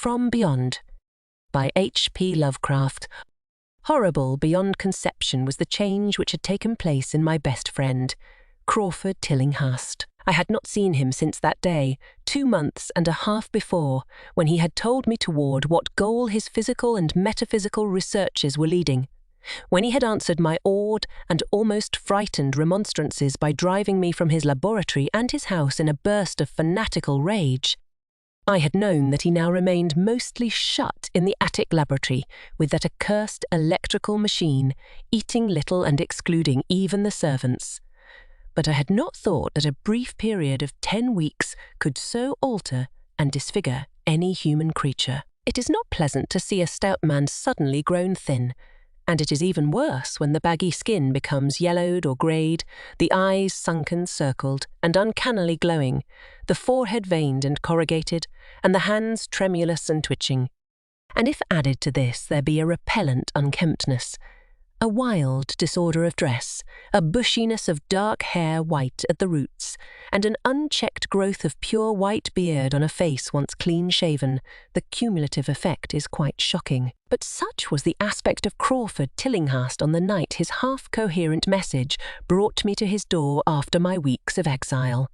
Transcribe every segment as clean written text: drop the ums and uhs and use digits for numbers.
From Beyond by H.P. Lovecraft. Horrible beyond conception was the change which had taken place in my best friend, Crawford Tillinghast. I had not seen him since that day, 2 months and a half before, when he had told me toward what goal his physical and metaphysical researches were leading, when he had answered my awed and almost frightened remonstrances by driving me from his laboratory and his house in a burst of fanatical rage. I had known that he now remained mostly shut in the attic laboratory with that accursed electrical machine, eating little and excluding even the servants. But I had not thought that a brief period of 10 weeks could so alter and disfigure any human creature. It is not pleasant to see a stout man suddenly grown thin, and it is even worse when the baggy skin becomes yellowed or greyed, the eyes sunken, circled, and uncannily glowing, the forehead veined and corrugated, and the hands tremulous and twitching. And if added to this there be a repellent unkemptness, a wild disorder of dress, a bushiness of dark hair white at the roots, and an unchecked growth of pure white beard on a face once clean-shaven, the cumulative effect is quite shocking. But such was the aspect of Crawford Tillinghast on the night his half-coherent message brought me to his door after my weeks of exile.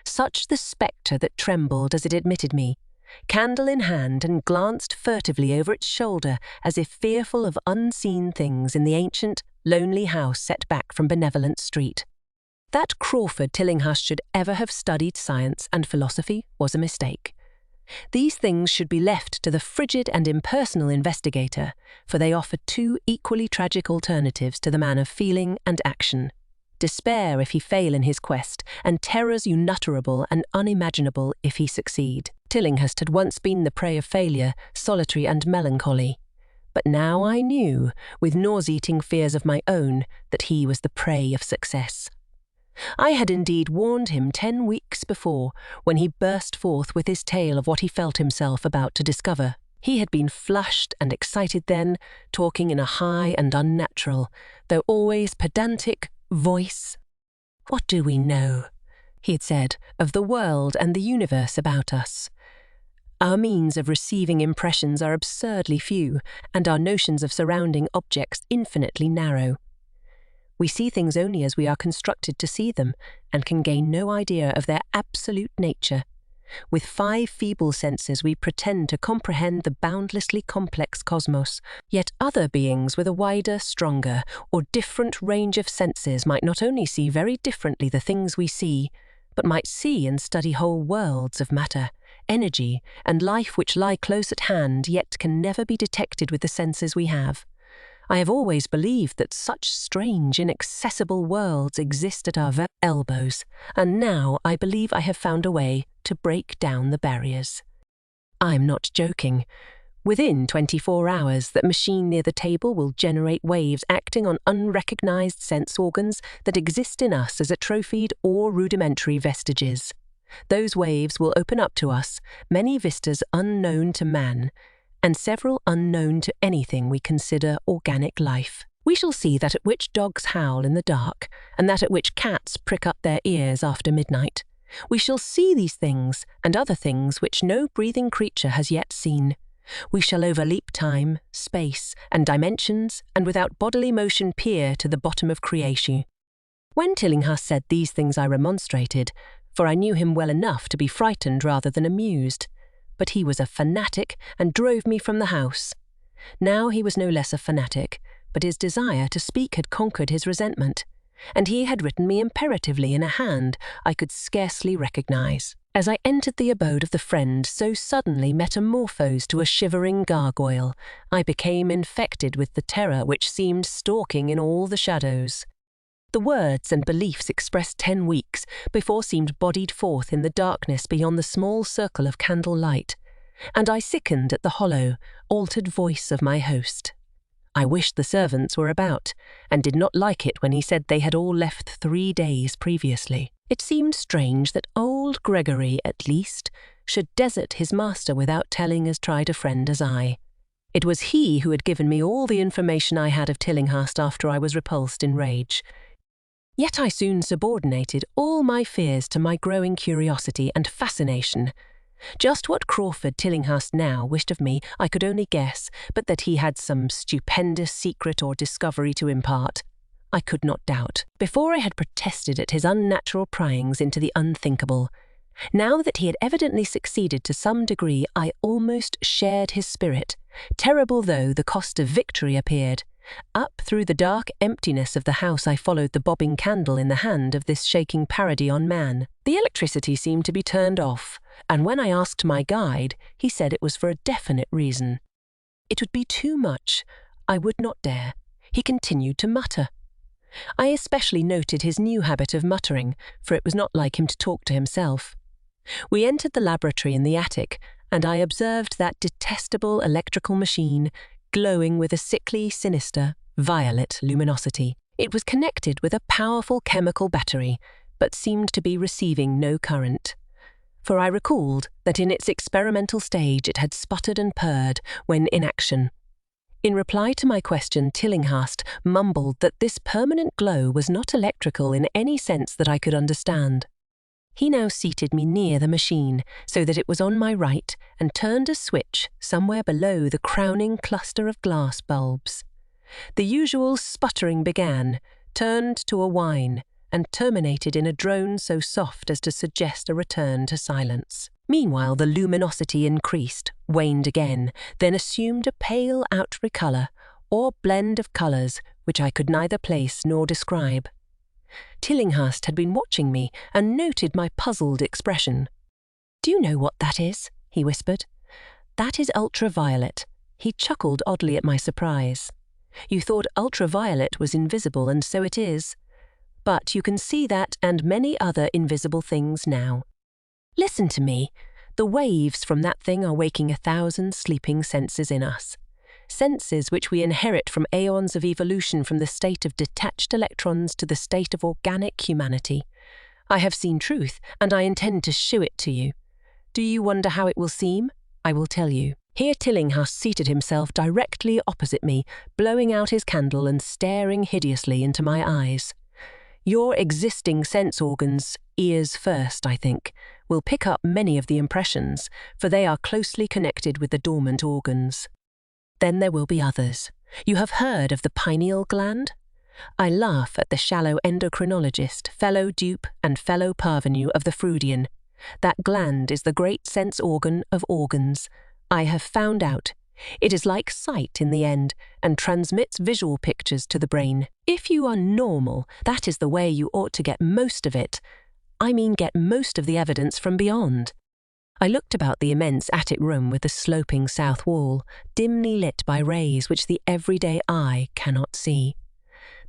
Such the spectre that trembled as it admitted me, candle in hand, and glanced furtively over its shoulder as if fearful of unseen things in the ancient, lonely house set back from Benevolent Street. That Crawford Tillinghast should ever have studied science and philosophy was a mistake. These things should be left to the frigid and impersonal investigator, for they offer 2 equally tragic alternatives to the man of feeling and action: despair if he fail in his quest, and terrors unutterable and unimaginable if he succeed. Tillinghast had once been the prey of failure, solitary and melancholy. But now I knew, with nauseating fears of my own, that he was the prey of success. I had indeed warned him 10 weeks before, when he burst forth with his tale of what he felt himself about to discover. He had been flushed and excited then, talking in a high and unnatural, though always pedantic, voice. "What do we know," he had said, "of the world and the universe about us? Our means of receiving impressions are absurdly few, and our notions of surrounding objects infinitely narrow. We see things only as we are constructed to see them, and can gain no idea of their absolute nature. With 5 feeble senses we pretend to comprehend the boundlessly complex cosmos, yet other beings with a wider, stronger, or different range of senses might not only see very differently the things we see, but might see and study whole worlds of matter, energy, and life which lie close at hand yet can never be detected with the senses we have. I have always believed that such strange, inaccessible worlds exist at our elbows, and now I believe I have found a way to break down the barriers. I'm not joking. Within 24 hours, that machine near the table will generate waves acting on unrecognized sense organs that exist in us as atrophied or rudimentary vestiges. Those waves will open up to us many vistas unknown to man, and several unknown to anything we consider organic life. We shall see that at which dogs howl in the dark, and that at which cats prick up their ears after midnight. We shall see these things and other things which no breathing creature has yet seen. We shall overleap time, space, and dimensions, and without bodily motion peer to the bottom of creation. When Tillinghast said these things I remonstrated, for I knew him well enough to be frightened rather than amused. But he was a fanatic and drove me from the house. Now he was no less a fanatic, but his desire to speak had conquered his resentment, and he had written me imperatively in a hand I could scarcely recognize. As I entered the abode of the friend so suddenly metamorphosed to a shivering gargoyle, I became infected with the terror which seemed stalking in all the shadows. The words and beliefs expressed 10 weeks before seemed bodied forth in the darkness beyond the small circle of candle light, and I sickened at the hollow, altered voice of my host. I wished the servants were about, and did not like it when he said they had all left 3 days previously. It seemed strange that old Gregory, at least, should desert his master without telling as tried a friend as I. It was he who had given me all the information I had of Tillinghast after I was repulsed in rage. Yet I soon subordinated all my fears to my growing curiosity and fascination, Just what Crawford Tillinghast now wished of me I could only guess, but that he had some stupendous secret or discovery to impart, I could not doubt. Before I had protested at his unnatural pryings into the unthinkable. Now that he had evidently succeeded to some degree, I almost shared his spirit, terrible though the cost of victory appeared. Up through the dark emptiness of the house I followed the bobbing candle in the hand of this shaking parody on man. The electricity seemed to be turned off, and when I asked my guide, he said it was for a definite reason. It would be too much. I would not dare. He continued to mutter. I especially noted his new habit of muttering, for it was not like him to talk to himself. We entered the laboratory in the attic, and I observed that detestable electrical machine, glowing with a sickly, sinister, violet luminosity. It was connected with a powerful chemical battery, but seemed to be receiving no current. For I recalled that in its experimental stage it had sputtered and purred when in action. In reply to my question, Tillinghast mumbled that this permanent glow was not electrical in any sense that I could understand. He now seated me near the machine, so that it was on my right, and turned a switch somewhere below the crowning cluster of glass bulbs. The usual sputtering began, turned to a whine, and terminated in a drone so soft as to suggest a return to silence. Meanwhile, the luminosity increased, waned again, then assumed a pale outre colour, or blend of colours which I could neither place nor describe. Tillinghast had been watching me and noted my puzzled expression. "Do you know what that is?" he whispered. "That is ultraviolet." He chuckled oddly at my surprise. "You thought ultraviolet was invisible, and so it is. But you can see that and many other invisible things now. Listen to me. The waves from that thing are waking 1,000 sleeping senses in us. Senses which we inherit from aeons of evolution from the state of detached electrons to the state of organic humanity. I have seen truth, and I intend to shew it to you. Do you wonder how it will seem? I will tell you." Here Tillinghast seated himself directly opposite me, blowing out his candle and staring hideously into my eyes. "Your existing sense organs, ears first, I think, will pick up many of the impressions, for they are closely connected with the dormant organs. Then there will be others. You have heard of the pineal gland? I laugh at the shallow endocrinologist, fellow dupe and fellow parvenu of the Freudian. That gland is the great sense organ of organs. I have found out. It is like sight in the end, and transmits visual pictures to the brain. If you are normal, that is the way you ought to get most of it. I mean get most of the evidence from beyond. I looked about the immense attic room with the sloping south wall, dimly lit by rays which the everyday eye cannot see.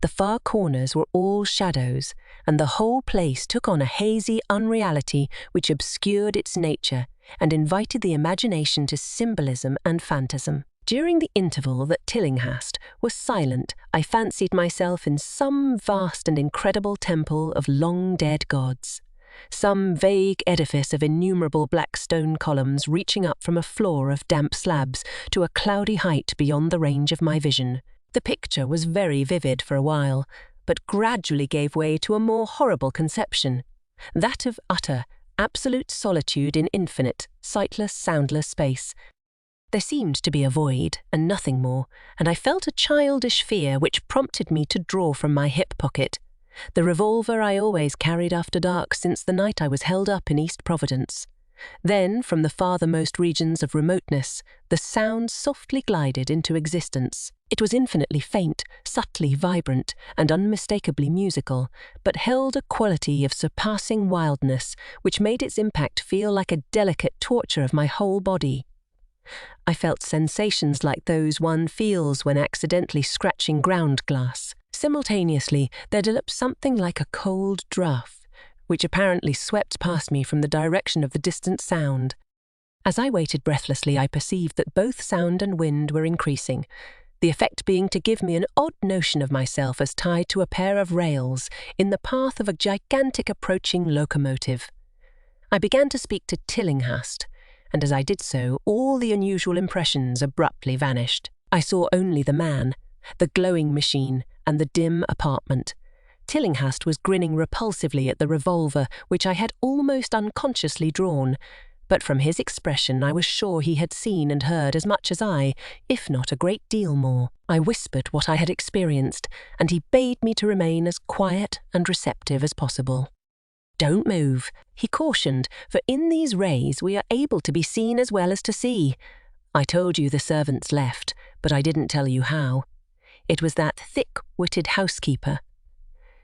The far corners were all shadows, and the whole place took on a hazy unreality which obscured its nature and invited the imagination to symbolism and phantasm. During the interval that Tillinghast was silent, I fancied myself in some vast and incredible temple of long-dead gods. Some vague edifice of innumerable black stone columns reaching up from a floor of damp slabs to a cloudy height beyond the range of my vision. The picture was very vivid for a while, but gradually gave way to a more horrible conception, that of utter, absolute solitude in infinite, sightless, soundless space. There seemed to be a void, and nothing more, and I felt a childish fear which prompted me to draw from my hip pocket the revolver I always carried after dark since the night I was held up in East Providence. Then, from the farthermost regions of remoteness, the sound softly glided into existence. It was infinitely faint, subtly vibrant, and unmistakably musical, but held a quality of surpassing wildness which made its impact feel like a delicate torture of my whole body. I felt sensations like those one feels when accidentally scratching ground glass. Simultaneously, there developed something like a cold draught, which apparently swept past me from the direction of the distant sound. As I waited breathlessly, I perceived that both sound and wind were increasing, the effect being to give me an odd notion of myself as tied to a pair of rails in the path of a gigantic approaching locomotive. I began to speak to Tillinghast, and as I did so, all the unusual impressions abruptly vanished. I saw only the man, the glowing machine, and the dim apartment. Tillinghast was grinning repulsively at the revolver which I had almost unconsciously drawn, but from his expression I was sure he had seen and heard as much as I, if not a great deal more. I whispered what I had experienced, and he bade me to remain as quiet and receptive as possible. "Don't move," he cautioned, "for in these rays we are able to be seen as well as to see. I told you the servants left, but I didn't tell you how. It was that thick-witted housekeeper.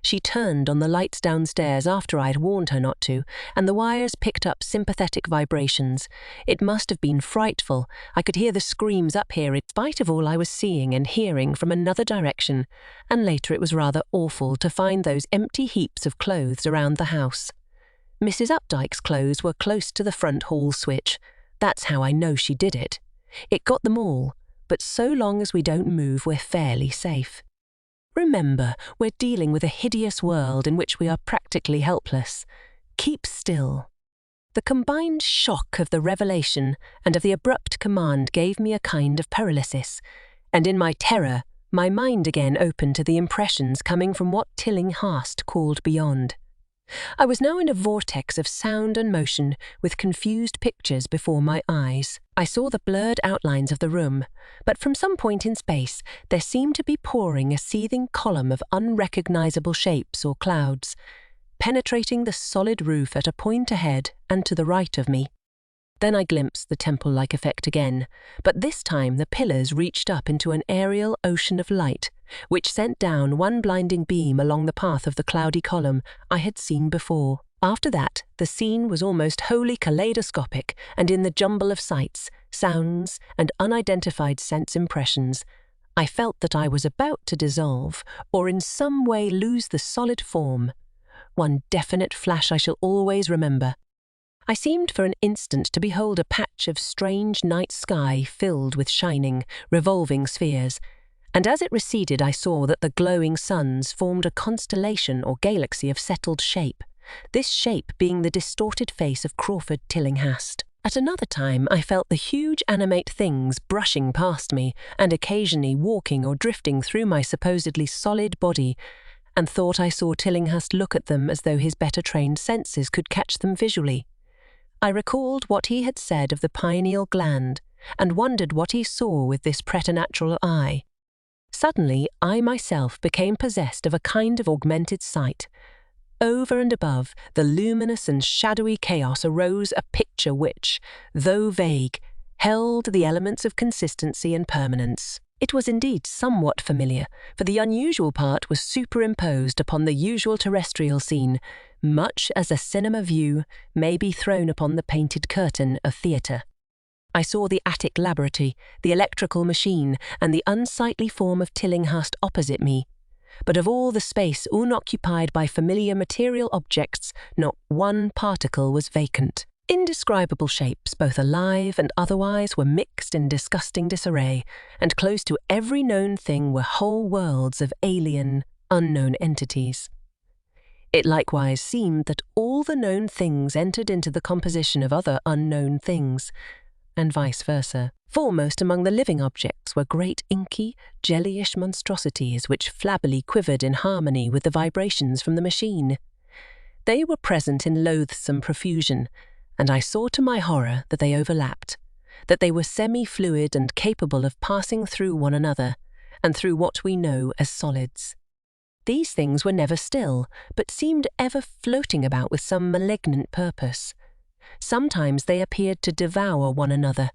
She turned on the lights downstairs after I had warned her not to, and the wires picked up sympathetic vibrations. It must have been frightful. I could hear the screams up here in spite of all I was seeing and hearing from another direction, and later it was rather awful to find those empty heaps of clothes around the house. Mrs. Updike's clothes were close to the front hall switch. That's how I know she did it. It got them all, but so long as we don't move, we're fairly safe. Remember, we're dealing with a hideous world in which we are practically helpless. Keep still." The combined shock of the revelation and of the abrupt command gave me a kind of paralysis, and in my terror, my mind again opened to the impressions coming from what Tillinghast called beyond. I was now in a vortex of sound and motion, with confused pictures before my eyes. I saw the blurred outlines of the room, but from some point in space there seemed to be pouring a seething column of unrecognizable shapes or clouds, penetrating the solid roof at a point ahead and to the right of me. Then I glimpsed the temple-like effect again, but this time the pillars reached up into an aerial ocean of light, which sent down one blinding beam along the path of the cloudy column I had seen before. After that, the scene was almost wholly kaleidoscopic, and in the jumble of sights, sounds, and unidentified sense impressions, I felt that I was about to dissolve, or in some way lose the solid form. One definite flash I shall always remember. I seemed for an instant to behold a patch of strange night sky filled with shining, revolving spheres, and as it receded I saw that the glowing suns formed a constellation or galaxy of settled shape, this shape being the distorted face of Crawford Tillinghast. At another time I felt the huge animate things brushing past me and occasionally walking or drifting through my supposedly solid body, and thought I saw Tillinghast look at them as though his better-trained senses could catch them visually. I recalled what he had said of the pineal gland, and wondered what he saw with this preternatural eye. Suddenly, I myself became possessed of a kind of augmented sight. Over and above the luminous and shadowy chaos arose a picture which, though vague, held the elements of consistency and permanence. It was indeed somewhat familiar, for the unusual part was superimposed upon the usual terrestrial scene, much as a cinema view may be thrown upon the painted curtain of theatre. I saw the attic laboratory, the electrical machine, and the unsightly form of Tillinghast opposite me, but of all the space unoccupied by familiar material objects, not one particle was vacant. Indescribable shapes, both alive and otherwise, were mixed in disgusting disarray, and close to every known thing were whole worlds of alien, unknown entities. It likewise seemed that all the known things entered into the composition of other unknown things, and vice versa. Foremost among the living objects were great inky, jellyish monstrosities which flabbily quivered in harmony with the vibrations from the machine. They were present in loathsome profusion, and I saw to my horror that they overlapped, that they were semi-fluid and capable of passing through one another, and through what we know as solids. These things were never still, but seemed ever floating about with some malignant purpose. Sometimes they appeared to devour one another,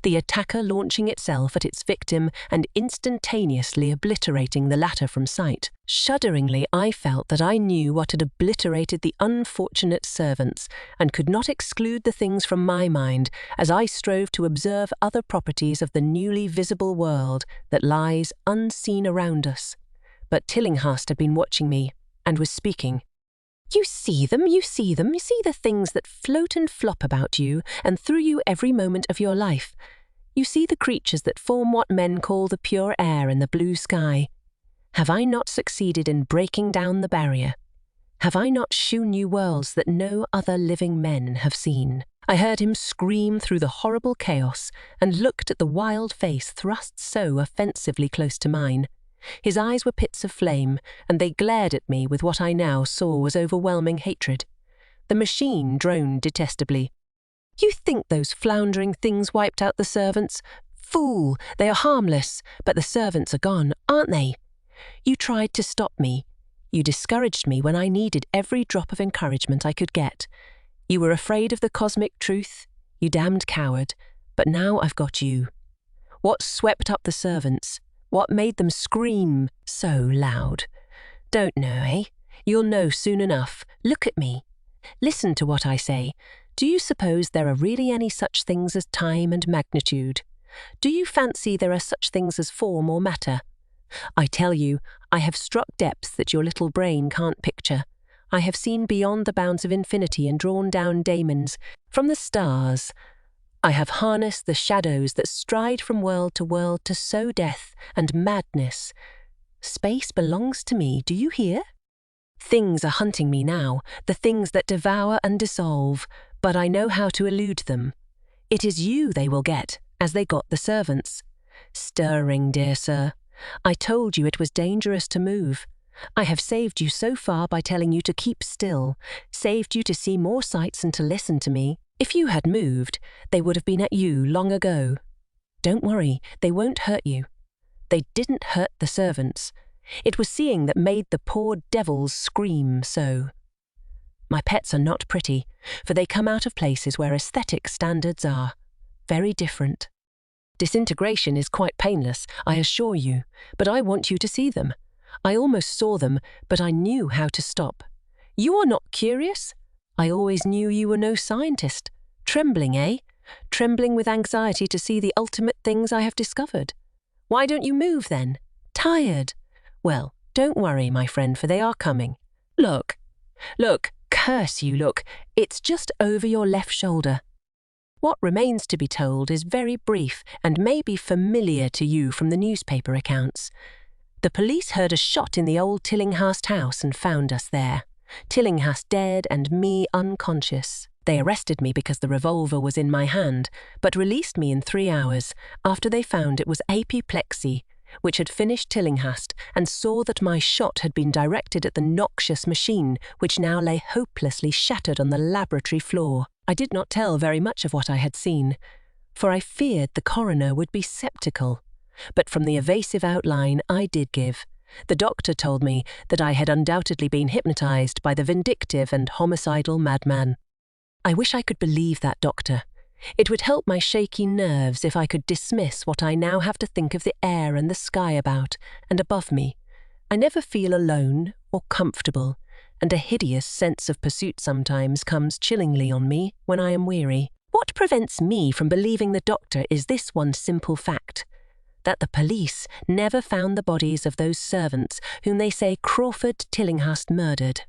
the attacker launching itself at its victim and instantaneously obliterating the latter from sight. Shudderingly, I felt that I knew what had obliterated the unfortunate servants, and could not exclude the things from my mind as I strove to observe other properties of the newly visible world that lies unseen around us. But Tillinghast had been watching me, and was speaking. "You see them, you see them, you see the things that float and flop about you and through you every moment of your life. You see the creatures that form what men call the pure air and the blue sky. Have I not succeeded in breaking down the barrier? Have I not shewn you worlds that no other living men have seen?" I heard him scream through the horrible chaos, and looked at the wild face thrust so offensively close to mine. His eyes were pits of flame, and they glared at me with what I now saw was overwhelming hatred. The machine droned detestably. You think those floundering things wiped out the servants? Fool, they are harmless, but the servants are gone, aren't they? You tried to stop me. You discouraged me when I needed every drop of encouragement I could get. You were afraid of the cosmic truth, you damned coward, but now I've got you. What swept up the servants? What made them scream so loud? Don't know, eh? You'll know soon enough. Look at me. Listen to what I say. Do you suppose there are really any such things as time and magnitude? Do you fancy there are such things as form or matter? I tell you, I have struck depths that your little brain can't picture. I have seen beyond the bounds of infinity and drawn down daemons from the stars. I have harnessed the shadows that stride from world to sow death and madness. Space belongs to me, do you hear? Things are hunting me now, the things that devour and dissolve, but I know how to elude them. It is you they will get, as they got the servants. Stirring, dear sir. I told you it was dangerous to move. I have saved you so far by telling you to keep still, saved you to see more sights and to listen to me. If you had moved, they would have been at you long ago. Don't worry, they won't hurt you. They didn't hurt the servants. It was seeing that made the poor devils scream so. My pets are not pretty, for they come out of places where aesthetic standards are very different. Disintegration is quite painless, I assure you, but I want you to see them. I almost saw them, but I knew how to stop. You are not curious? I always knew you were no scientist. Trembling, eh? Trembling with anxiety to see the ultimate things I have discovered. Why don't you move then? Tired? Well, don't worry, my friend, for they are coming. Look, curse you, look. It's just over your left shoulder. What remains to be told is very brief and may be familiar to you from the newspaper accounts. The police heard a shot in the old Tillinghast house and found us there. Tillinghast dead and me unconscious. They arrested me because the revolver was in my hand, but released me in 3 hours after they found it was apoplexy, which had finished Tillinghast, and saw that my shot had been directed at the noxious machine, which now lay hopelessly shattered on the laboratory floor. I did not tell very much of what I had seen, for I feared the coroner would be sceptical. But from the evasive outline I did give, the doctor told me that I had undoubtedly been hypnotized by the vindictive and homicidal madman. I wish I could believe that doctor. It would help my shaky nerves if I could dismiss what I now have to think of the air and the sky about and above me. I never feel alone or comfortable, and a hideous sense of pursuit sometimes comes chillingly on me when I am weary. What prevents me from believing the doctor is this one simple fact, that the police never found the bodies of those servants whom they say Crawford Tillinghast murdered.